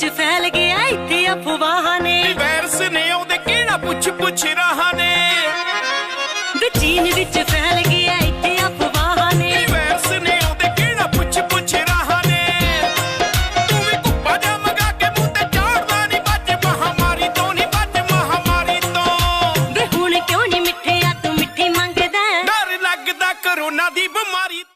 ਵਿੱਚ ਫੈਲ ਗਿਆ ਇੱਥੇ ਅਫਵਾਹਾਂ ਨੇ ਵਾਇਰਸ ਨੇ ਆਉਂਦੇ ਕਿਹੜਾ ਪੁੱਛ ਰਹਾ ਨੇ ਵੇ ਚੀਨ ਵਿੱਚ ਫੈਲ ਗਿਆ ਇੱਥੇ ਅਫਵਾਹਾਂ ਨੇ ਵਾਇਰਸ ਨੇ ਆਉਂਦੇ ਕਿਹੜਾ ਪੁੱਛ ਰਹਾ ਨੇ ਤੂੰ ਵੀ ਕੁੱਪਾ ਜਾ ਮਗਾ ਕੇ ਮੂੰਹ ਤੇ ਚਾੜਦਾ ਨਹੀਂ ਬੱਜ ਮਹਾਮਾਰੀ ਤੋਂ ਨਹੀਂ ਬੱਜ ਮਹਾਮਾਰੀ ਤੋਂ ਵੇ ਹੁਣ ਕਿਉਂ ਨਹੀਂ ਮਿੱਠਿਆ ਤੂੰ ਮਿੱਠੀ ਮੰਗਦਾ ਡਰ ਲੱਗਦਾ ਕਰੋਨਾ ਦੀ ਬਿਮਾਰੀ